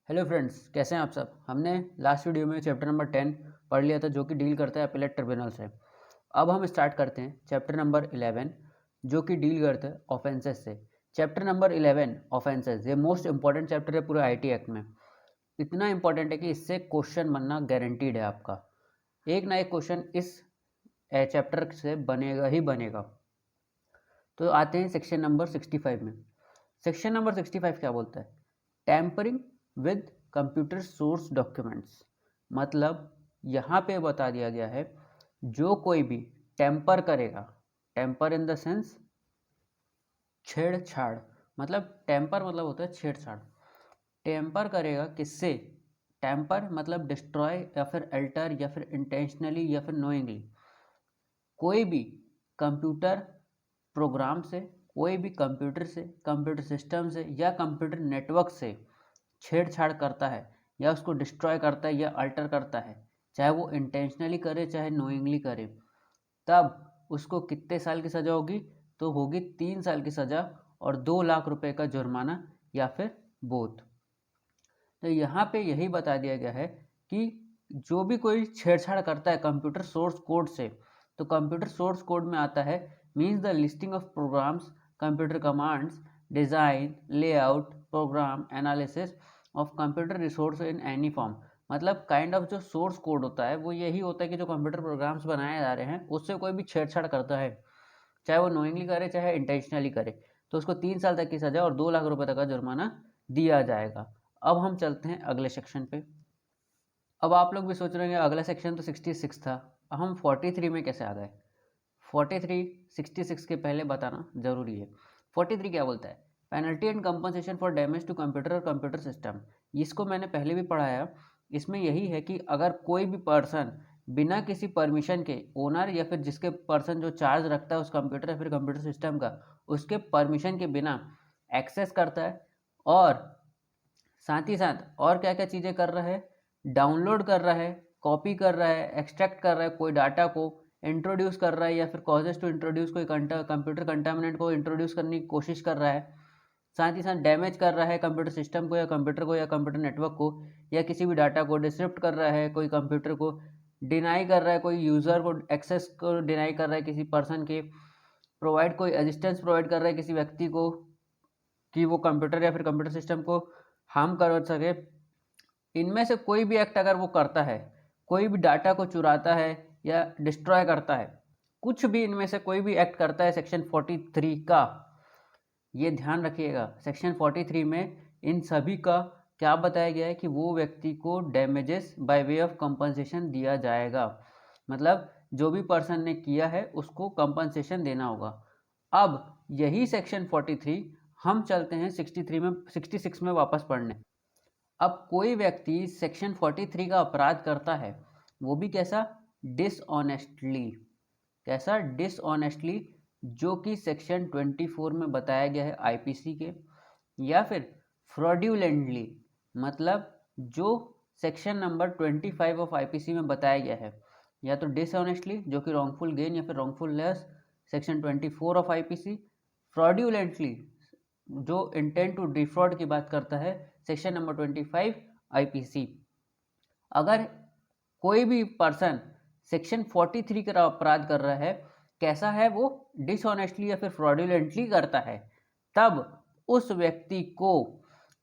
Hello friends, कैसे हैं आप सब। हमने लास्ट वीडियो में चैप्टर नंबर 10 पढ़ लिया था, जो कि डील करता है अपीलेट ट्रिब्यूनल से। अब हम स्टार्ट करते हैं चैप्टर नंबर 11, जो कि डील करता है ऑफेंसेस से। चैप्टर नंबर 11 ऑफेंसेस, ये मोस्ट इंपॉर्टेंट चैप्टर है पूरे आईटी एक्ट में। इतना इंपॉर्टेंट है कि इससे क्वेश्चन बनना गारंटीड है आपका। एक ना एक क्वेश्चन इस चैप्टर से बनेगा ही बनेगा। तो आते हैं सेक्शन नंबर 65 में। सेक्शन नंबर 65 क्या बोलता है? Tampering with computer source documents. मतलब यहाँ पे बता दिया गया है, जो कोई भी टेम्पर करेगा, टेम्पर इन द सेंस छेड़छाड़, मतलब टेम्पर मतलब होता है छेड़छाड़। टेम्पर करेगा किससे? टेम्पर मतलब डिस्ट्रॉय या फिर अल्टर या फिर इंटेंशनली या फिर नोइंगली। कोई भी कंप्यूटर प्रोग्राम से, कोई भी कंप्यूटर से, कंप्यूटर सिस्टम से या कंप्यूटर नेटवर्क से छेड़छाड़ करता है या उसको डिस्ट्रॉय करता है या अल्टर करता है, चाहे वो इंटेंशनली करे चाहे नोइंगली करे, तब उसको कितने साल की सज़ा होगी? तो होगी 3 साल की सज़ा और 2 लाख रुपए का जुर्माना या फिर बोथ। तो यहाँ पे यही बता दिया गया है कि जो भी कोई छेड़छाड़ करता है कंप्यूटर सोर्स कोड से, तो कंप्यूटर सोर्स कोड में आता है means the listing of programs, computer commands, design, layout, program analysis of computer resource in any form. मतलब काइंड ऑफ जो सोर्स कोड होता है वो यही होता है कि जो कंप्यूटर प्रोग्राम्स बनाए जा रहे हैं उससे कोई भी छेड़छाड़ करता है, चाहे वो नोइंगली करे चाहे इंटेंशनली करे, तो उसको 3 साल तक की सज़ा और 2 लाख रुपए तक का जुर्माना दिया जाएगा। अब हम चलते हैं अगले सेक्शन पे। अब आप लोग भी सोच रहे हैं अगला सेक्शन तो 66 था, अब हम 43 में कैसे आ गए? 43 66 के पहले बताना जरूरी है। 43 क्या बोलता है? Penalty and compensation for damage to computer और कंप्यूटर सिस्टम। इसको मैंने पहले भी पढ़ाया। इसमें यही है कि अगर कोई भी पर्सन बिना किसी परमिशन के, ओनर या फिर जिसके पर्सन जो चार्ज रखता है उस कंप्यूटर या फिर कंप्यूटर सिस्टम का, उसके परमिशन के बिना एक्सेस करता है और साथ ही साथ और क्या क्या चीज़ें कर रहा है? डाउनलोड कर रहा है, कॉपी कर रहा है, एक्सट्रैक्ट कर रहा है कोई डाटा को, इंट्रोड्यूस कर रहा है या फिर कॉजेज टू इंट्रोड्यूस कोई कंप्यूटर कंटामिनेंट को इंट्रोड्यूस करने की कोशिश कर रहा है, साथ ही साथ डैमेज कर रहा है कंप्यूटर सिस्टम को या कंप्यूटर को या कंप्यूटर नेटवर्क को या किसी भी डाटा को डिस्क्रिप्ट कर रहा है, कोई कंप्यूटर को डिनाई कर रहा है, कोई यूज़र को एक्सेस को डिनाई कर रहा है किसी पर्सन के, प्रोवाइड कोई एसिस्टेंस प्रोवाइड कर रहा है किसी व्यक्ति को कि वो कंप्यूटर या फिर कंप्यूटर सिस्टम को हार्म कर सके। इनमें से कोई भी एक्ट अगर वो करता है, कोई भी डाटा को चुराता है या डिस्ट्रॉय करता है, कुछ भी इनमें से कोई भी एक्ट करता है सेक्शन 43 का, ये ध्यान रखिएगा। सेक्शन 43 में इन सभी का क्या बताया गया है कि वो व्यक्ति को damages by way of compensation दिया जाएगा। मतलब जो भी पर्सन ने किया है उसको कंपनसेशन देना होगा। अब यही सेक्शन 43 हम चलते हैं 63 में, 66 में वापस पढ़ने। अब कोई व्यक्ति सेक्शन 43 का अपराध करता है, वो भी कैसा? डिसऑनेस्टली। कैसा? डिसऑनेस्टली, जो कि सेक्शन 24 में बताया गया है आईपीसी के, या फिर फ्रॉड्यूलेंटली, मतलब जो सेक्शन नंबर 25 ऑफ आईपीसी में बताया गया है, या तो डिसऑनेस्टली जो कि रॉन्गफुल गेन या फिर wrongful loss section 24 of IPC, फ्रॉड्यूलेंटली जो इंटेंट टू डिफ्रॉड की बात करता है सेक्शन नंबर 25 आईपीसी। अगर कोई भी पर्सन सेक्शन 43 का अपराध कर रहा है, कैसा है वो? डिसऑनेस्टली या फिर फ्रॉडुलेंटली करता है, तब उस व्यक्ति को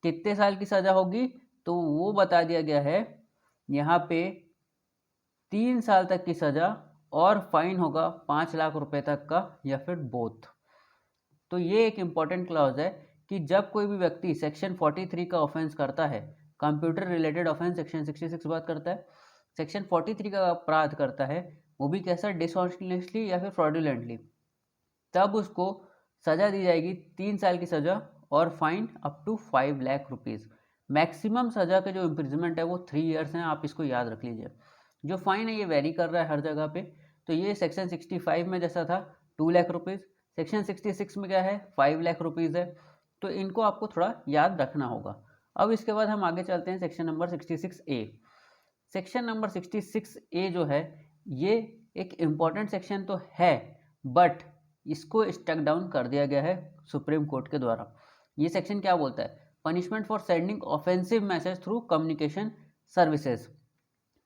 कितने साल की सजा होगी? तो वो बता दिया गया है यहाँ पे 3 साल तक की सजा और फाइन होगा 5 लाख रुपए तक का या फिर बोथ। तो ये एक इम्पॉर्टेंट क्लॉज है कि जब कोई भी व्यक्ति सेक्शन 43 का ऑफेंस करता है, कंप्यूटर रिलेटेड ऑफेंस सेक्शन 66 बात करता है, सेक्शन 43 का अपराध करता है, वो भी कैसा? डिसऑनेस्टली या फिर फ्रॉडुलेंटली, तब उसको सज़ा दी जाएगी 3 साल की सज़ा और fine up to 5 lakh rupees. Maximum सज़ा के जो इम्प्रिजमेंट है वो 3 ईयर्स हैं, आप इसको याद रख लीजिए। जो फाइन है ये वेरी कर रहा है हर जगह पे। तो ये सेक्शन 65 में जैसा था 2 लाख रुपीज़, सेक्शन 66 में क्या है? 5 लाख रुपीज़ है। तो इनको आपको थोड़ा याद रखना होगा। अब इसके बाद हम आगे चलते हैं section number 66A। Section number 66A जो है ये एक इम्पॉर्टेंट सेक्शन तो है, बट इसको स्टक डाउन कर दिया गया है सुप्रीम कोर्ट के द्वारा। ये सेक्शन क्या बोलता है? Punishment for sending offensive message through communication services.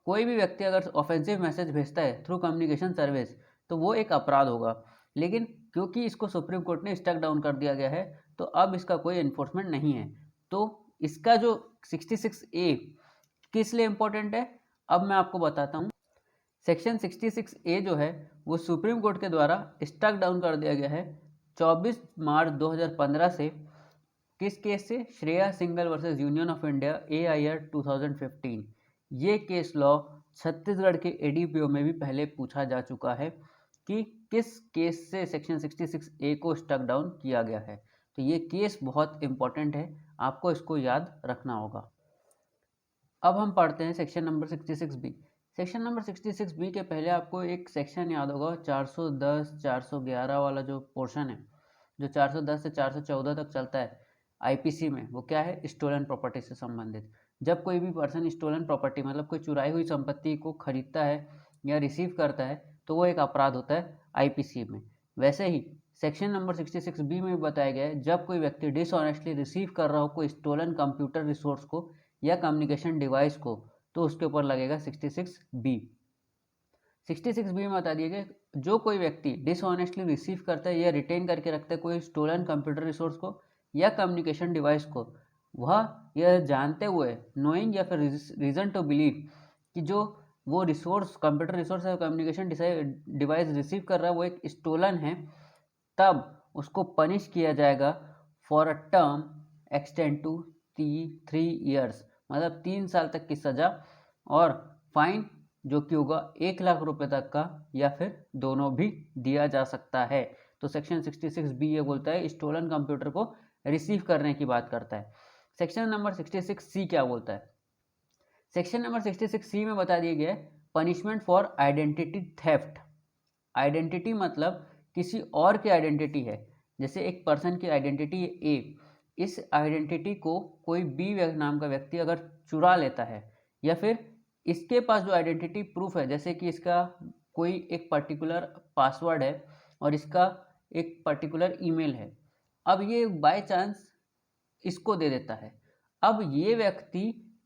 कोई भी व्यक्ति अगर ऑफेंसिव मैसेज भेजता है थ्रू कम्युनिकेशन सर्विस तो वो एक अपराध होगा, लेकिन क्योंकि इसको सुप्रीम कोर्ट ने स्टक डाउन कर दिया गया है तो अब इसका कोई एनफोर्समेंट नहीं है। तो इसका जो 66A किस लिए इम्पोर्टेंट है अब मैं आपको बताता हूँ। सेक्शन 66A जो है वो सुप्रीम कोर्ट के द्वारा स्टक डाउन कर दिया गया है 24 मार्च 2015 से। किस केस से? Shreya single versus union of India AIR 2015। ये केस लॉ छत्तीसगढ़ के ADPO में भी पहले पूछा जा चुका है कि किस केस से सेक्शन 66A को स्टक डाउन किया गया है। तो ये केस बहुत इंपॉर्टेंट है, आपको इसको याद रखना होगा। अब हम पढ़ते हैं section number 66B। Section number 66B के पहले आपको एक सेक्शन याद होगा 410 411 वाला जो पोर्शन है, जो 410 से 414 तक चलता है IPC में, वो क्या है? स्टोलन प्रॉपर्टी से संबंधित। जब कोई भी पर्सन स्टोलन प्रॉपर्टी मतलब कोई चुराई हुई संपत्ति को खरीदता है या रिसीव करता है तो वो एक अपराध होता है IPC में। वैसे ही सेक्शन नंबर 66B में भी बताया गया है जब कोई व्यक्ति डिसऑनेस्टली रिसीव कर रहा हो कोई स्टोलन कंप्यूटर रिसोर्स को या कम्युनिकेशन डिवाइस को तो उसके ऊपर लगेगा 66B। 66B में बता दिया गया जो कोई व्यक्ति डिसऑनेस्टली रिसीव करता है या रिटेन करके रखता है कोई स्टोलन कंप्यूटर रिसोर्स को या कम्युनिकेशन डिवाइस को, वह यह जानते हुए नोइंग या फिर रीजन टू बिलीव कि जो वो रिसोर्स कंप्यूटर रिसोर्स या कम्युनिकेशन डिवाइस रिसीव कर रहा है वो एक स्टोलन है, तब उसको पनिश किया जाएगा for a term extend to 3 years, मतलब 3 साल तक की सजा और फाइन जो कि होगा 1 लाख रुपए तक का या फिर दोनों भी दिया जा सकता है। तो सेक्शन 66B ये बोलता है स्टोलन कंप्यूटर को रिसीव करने की बात करता है। सेक्शन नंबर 66C क्या बोलता है? सेक्शन नंबर 66C में बता दिया गया है punishment for identity theft. Identity मतलब किसी और की आइडेंटिटी है, जैसे एक पर्सन की आइडेंटिटी है A, इस आइडेंटिटी को कोई B नाम का व्यक्ति अगर चुरा लेता है या फिर इसके पास जो आइडेंटिटी प्रूफ है, जैसे कि इसका कोई एक पर्टिकुलर पासवर्ड है और इसका एक पर्टिकुलर ईमेल है, अब ये बाय चांस इसको दे देता है। अब ये व्यक्ति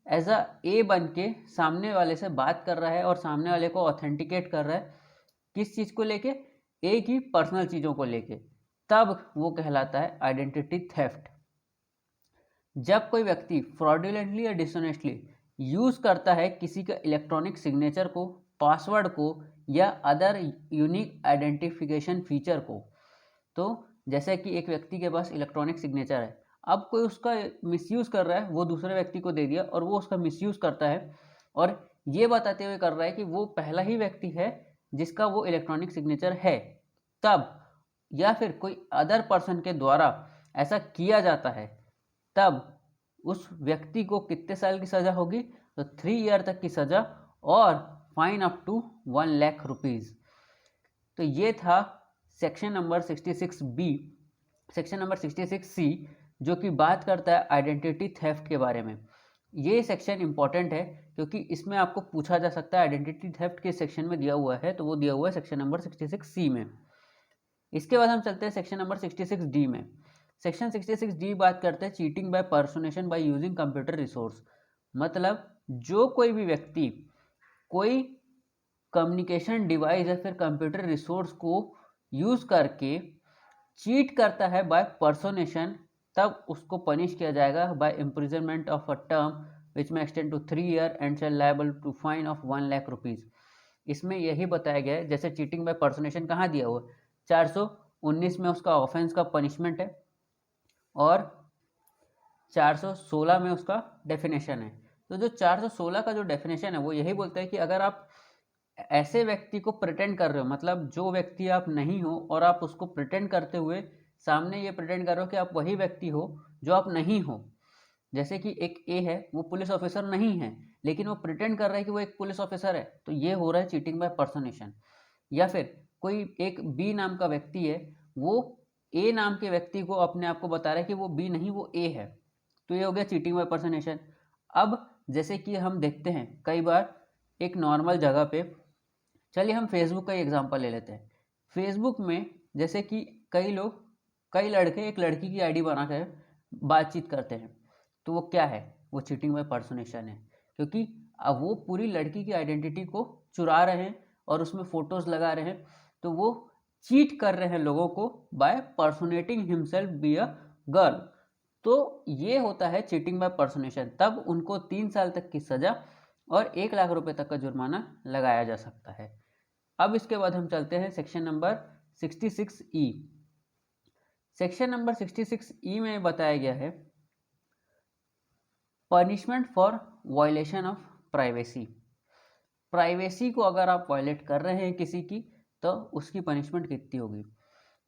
एज अ A बन के सामने वाले से बात कर रहा है और सामने वाले को ऑथेंटिकेट कर रहा है किस चीज़ को लेके? A की पर्सनल चीज़ों को लेके, तब वो कहलाता है आइडेंटिटी थेफ्ट। जब कोई व्यक्ति फ्रॉडुलेंटली या डिसऑनेस्टली यूज करता है किसी का इलेक्ट्रॉनिक सिग्नेचर को, पासवर्ड को या अदर यूनिक आइडेंटिफिकेशन फीचर को, तो जैसे कि एक व्यक्ति के पास इलेक्ट्रॉनिक सिग्नेचर है, अब कोई उसका मिसयूज कर रहा है, वो दूसरे व्यक्ति को दे दिया और वो उसका मिसयूज करता है और ये बताते हुए कर रहा है कि वो पहला ही व्यक्ति है जिसका वो इलेक्ट्रॉनिक सिग्नेचर है, तब या फिर कोई अदर पर्सन के द्वारा ऐसा किया जाता है, तब उस व्यक्ति को कितने साल की सजा होगी? तो 3 ईयर तक की सजा और fine up to 1 lakh rupees. तो ये था section number 66B। Section number 66C जो कि बात करता है आइडेंटिटी थेफ्ट के बारे में। ये सेक्शन इंपॉर्टेंट है क्योंकि इसमें आपको पूछा जा सकता है आइडेंटिटी थेफ्ट किस सेक्शन में दिया हुआ है, तो वो दिया हुआ है सेक्शन नंबर 66C में। इसके बाद हम चलते हैं सेक्शन नंबर 66D में। सेक्शन 66D बात करते हैं cheating by personation by using computer resource. मतलब जो कोई भी व्यक्ति कोई कम्युनिकेशन डिवाइस या फिर कंप्यूटर रिसोर्स को यूज करके चीट करता है बाय पर्सोनेशन, तब उसको पनिश किया जाएगा by imprisonment of a term which may extend to 3 year and shall liable to fine of 1 lakh rupees. इसमें यही बताया गया है, जैसे चीटिंग बाय पर्सोनेशन कहाँ दिया हुआ, 419 में उसका ऑफेंस का पनिशमेंट है और 416 में उसका डेफिनेशन है। तो जो 416 का जो डेफिनेशन है वो यही बोलता है कि अगर आप ऐसे व्यक्ति को प्रिटेंड कर रहे हो, मतलब जो व्यक्ति आप नहीं हो और आप उसको प्रिटेंड करते हुए सामने ये प्रिटेंड कर रहे हो कि आप वही व्यक्ति हो जो आप नहीं हो, जैसे कि एक A है वो पुलिस ऑफिसर नहीं है लेकिन वो प्रिटेंड कर रहा है कि वो एक पुलिस ऑफिसर है, तो ये हो रहा है चीटिंग बाय पर्सोनेशन। या फिर कोई एक B नाम का व्यक्ति है, वो A नाम के व्यक्ति को अपने आप को बता रहा है कि वो B नहीं वो A है, तो ये हो गया चीटिंग बाय पर्सोनेशन। अब जैसे कि हम देखते हैं कई बार एक नॉर्मल जगह पे, चलिए हम फेसबुक का ही एग्जांपल ले लेते हैं। फेसबुक में जैसे कि कई लड़के एक लड़की की आईडी बना कर बातचीत करते हैं, तो वो क्या है, वो चीटिंग बाय पर्सोनेशन है, क्योंकि अब वो पूरी लड़की की आइडेंटिटी को चुरा रहे हैं और उसमें फोटोज लगा रहे हैं, तो वो चीट कर रहे हैं लोगों को by personating himself be a girl. तो ये होता है चीटिंग बाय पर्सोनेशन, तब उनको 3 साल तक की सजा और 1 लाख रुपए तक का जुर्माना लगाया जा सकता है। अब इसके बाद हम चलते हैं section number 66E। Section number 66E में बताया गया है punishment for violation of privacy. Privacy को अगर आप वायलेट कर रहे हैं किसी की, तो उसकी पनिशमेंट कितनी होगी।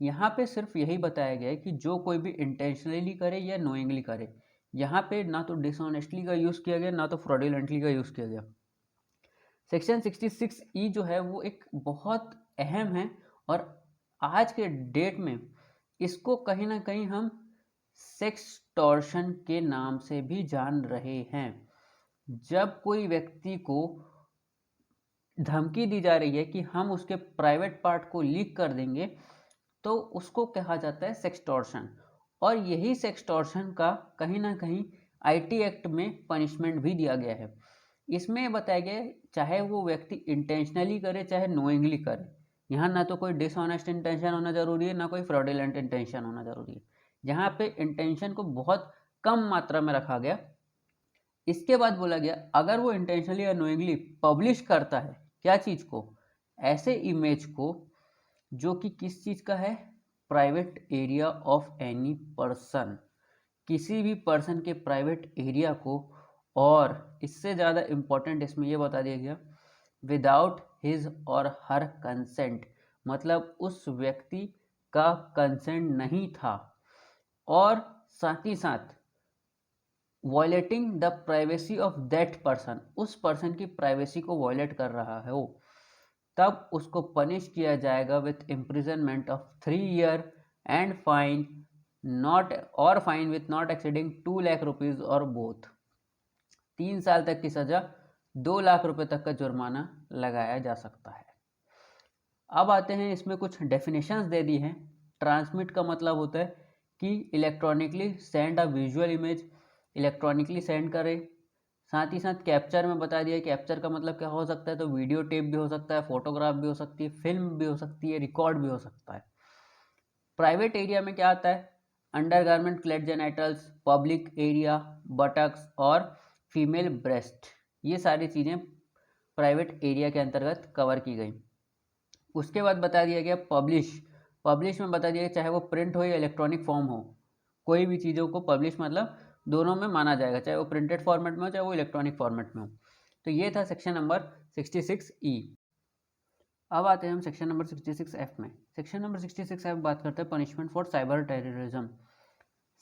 यहाँ पे सिर्फ यही बताया गया है कि जो कोई भी इंटेंशनली करे या नोइंगली करे। यहाँ पे ना तो डिसऑनेस्टली का यूज़ किया गया, ना तो फ्रॉडुलेंटली का यूज़ किया गया। सेक्शन 66E जो है वो एक बहुत अहम है, और आज के डेट में इसको कहीं ना कहीं हम सेक्सटॉर्शन के नाम से भी जान रहे हैं। जब कोई व्यक्ति को धमकी दी जा रही है कि हम उसके प्राइवेट पार्ट को लीक कर देंगे, तो उसको कहा जाता है सेक्सटॉर्शन। और यही सेक्सटॉर्शन का कहीं ना कहीं आईटी एक्ट में पनिशमेंट भी दिया गया है। इसमें बताया गया है चाहे वो व्यक्ति इंटेंशनली करे चाहे नोइंगली करे, यहाँ ना तो कोई डिसऑनेस्ट इंटेंशन होना जरूरी है, ना कोई फ्रॉडुलेंट इंटेंशन होना जरूरी है। यहाँ पे इंटेंशन को बहुत कम मात्रा में रखा गया। इसके बाद बोला गया अगर वो इंटेंशनली या नोइंगली पब्लिश करता है क्या चीज़ को, ऐसे इमेज को जो कि किस चीज़ का है, private area of any person, किसी भी पर्सन के प्राइवेट एरिया को, और इससे ज़्यादा इम्पोर्टेंट इसमें यह बता दिया गया विदाउट हिज और हर कंसेंट, मतलब उस व्यक्ति का कंसेंट नहीं था, और साथ ही साथ violating the privacy of that person, उस पर्सन की प्राइवेसी को वॉयलेट कर रहा है वो, तब उसको पनिश किया जाएगा with imprisonment of 3 year and fine with not exceeding 2 lakh rupees और बोथ। 3 साल तक की सजा, 2 लाख रुपए तक का जुर्माना लगाया जा सकता है। अब आते हैं, इसमें कुछ डेफिनेशंस दे दी हैं। ट्रांसमिट का मतलब होता है कि electronically send a visual image, electronically send करे। साथ ही साथ कैप्चर में बता दिया, कैप्चर का मतलब क्या हो सकता है, तो वीडियो टेप भी हो सकता है, फोटोग्राफ भी हो सकती है, फिल्म भी हो सकती है, रिकॉर्ड भी हो सकता है। प्राइवेट एरिया में क्या आता है, undergarment clad genitals, public area, buttocks और फीमेल ब्रेस्ट, ये सारी चीज़ें प्राइवेट एरिया के अंतर्गत कवर की गई। उसके बाद बता दिया गया पब्लिश में बता दिया गया चाहे वो प्रिंट हो या इलेक्ट्रॉनिक फॉर्म हो, कोई भी चीज़ों को पब्लिश मतलब दोनों में माना जाएगा, चाहे वो प्रिंटेड फॉर्मेट में हो चाहे वो इलेक्ट्रॉनिक फॉर्मेट में हो। तो ये था सेक्शन नंबर 66E। अब आते हैं हम सेक्शन नंबर 66F में। सेक्शन नंबर 66F बात करते हैं punishment for cyber terrorism.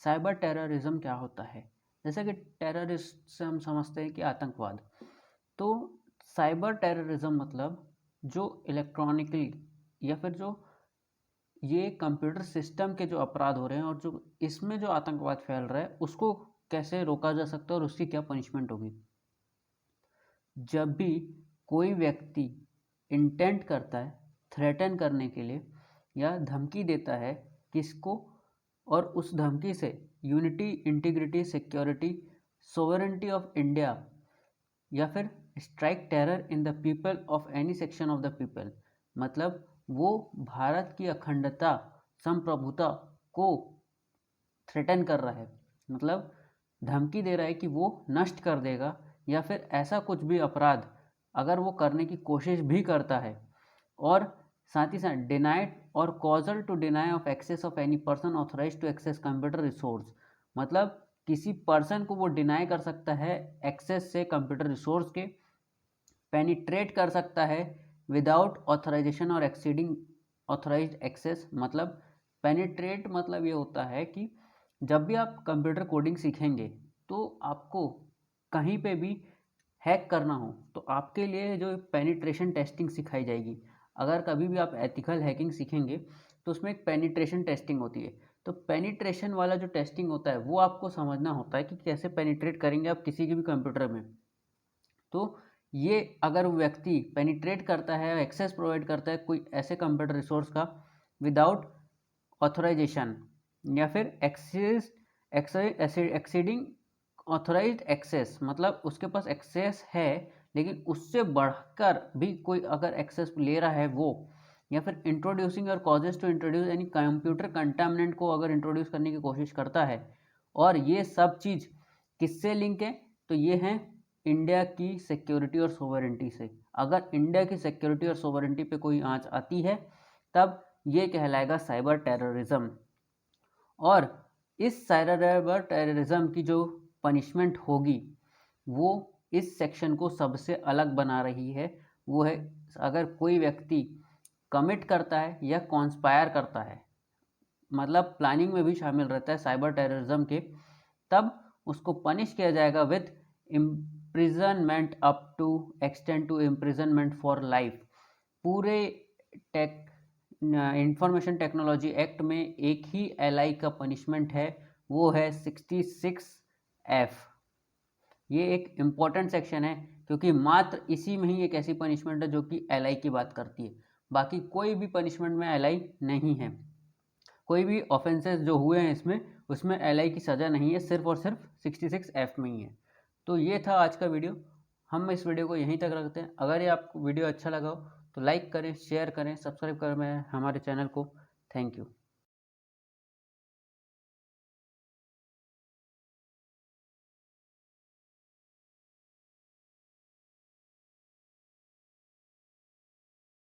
Cyber terrorism क्या होता है, जैसा कि टेररिस्ट से हम समझते हैं कि आतंकवाद, तो साइबर टेररिज्म मतलब जो इलेक्ट्रॉनिकली या फिर जो ये कंप्यूटर सिस्टम के जो अपराध हो रहे हैं और जो इसमें जो आतंकवाद फैल रहा है उसको कैसे रोका जा सकता है और उसकी क्या पनिशमेंट होगी। जब भी कोई व्यक्ति इंटेंट करता है थ्रेटन करने के लिए या धमकी देता है किसको, और उस धमकी से unity, integrity, security, sovereignty of India या फिर strike terror in the people of any section of the people, मतलब वो भारत की अखंडता, संप्रभुता को थ्रेटन कर रहा है, मतलब धमकी दे रहा है कि वो नष्ट कर देगा, या फिर ऐसा कुछ भी अपराध अगर वो करने की कोशिश भी करता है, और साथ ही साथ डिनाइड और causal to deny of access of any person authorise to access computer resource, मतलब किसी पर्सन को वो डिनाई कर सकता है एक्सेस से कंप्यूटर रिसोर्स के, पेनिट्रेट कर सकता है विदाउट ऑथराइजेशन और एक्सीडिंग ऑथराइज्ड एक्सेस, मतलब पेनिट्रेट मतलब ये होता है कि जब भी आप कंप्यूटर कोडिंग सीखेंगे तो आपको कहीं पे भी हैक करना हो तो आपके लिए जो पेनिट्रेशन टेस्टिंग सिखाई जाएगी। अगर कभी भी आप एथिकल हैकिंग सीखेंगे तो उसमें एक पेनिट्रेशन टेस्टिंग होती है, तो पेनिट्रेशन वाला जो टेस्टिंग होता है वो आपको समझना होता है कि कैसे पेनिट्रेट करेंगे आप किसी के भी कंप्यूटर में। तो ये अगर व्यक्ति पेनिट्रेट करता है, एक्सेस प्रोवाइड करता है कोई ऐसे कंप्यूटर रिसोर्स का विदाउट ऑथराइजेशन या फिर एक्सीडिंग ऑथराइज्ड एक्सेस मतलब उसके पास एक्सेस है, लेकिन उससे बढ़कर भी कोई अगर एक्सेस ले रहा है वो, या फिर इंट्रोड्यूसिंग और कॉजेज टू इंट्रोड्यूस यानी कंप्यूटर कंटामिनेंट को अगर इंट्रोड्यूस करने की कोशिश करता है, और ये सब चीज़ किससे लिंक है, तो ये हैं इंडिया की सिक्योरिटी और सोवरेंटी से। अगर इंडिया की सिक्योरिटी और सोवरेंटी पे कोई आंच आती है तब ये कहलाएगा साइबर टेररिज्म। और इस साइबर टेररिज्म की जो पनिशमेंट होगी वो इस सेक्शन को सबसे अलग बना रही है। वो है अगर कोई व्यक्ति कमिट करता है या कॉन्स्पायर करता है, मतलब प्लानिंग में भी शामिल रहता है साइबर टेररिज्म के, तब उसको पनिश किया जाएगा with imprisonment up to extend to imprisonment for life. पूरे टेक इंफॉर्मेशन टेक्नोलॉजी एक्ट में एक ही एलआई का पनिशमेंट है, वो है 66F। ये एक इम्पॉर्टेंट सेक्शन है क्योंकि मात्र इसी में ही एक ऐसी पनिशमेंट है जो कि एलआई की बात करती है, बाकी कोई भी पनिशमेंट में एलआई नहीं है। कोई भी ऑफेंसेस जो हुए हैं इसमें उसमें एलआई की सज़ा नहीं है, सिर्फ और सिर्फ 66F में ही है। तो ये था आज का वीडियो, हम इस वीडियो को यहीं तक रखते हैं। अगर ये आपको वीडियो अच्छा लगा हो तो लाइक करें, शेयर करें, सब्सक्राइब करें हमारे चैनल को। Thank you.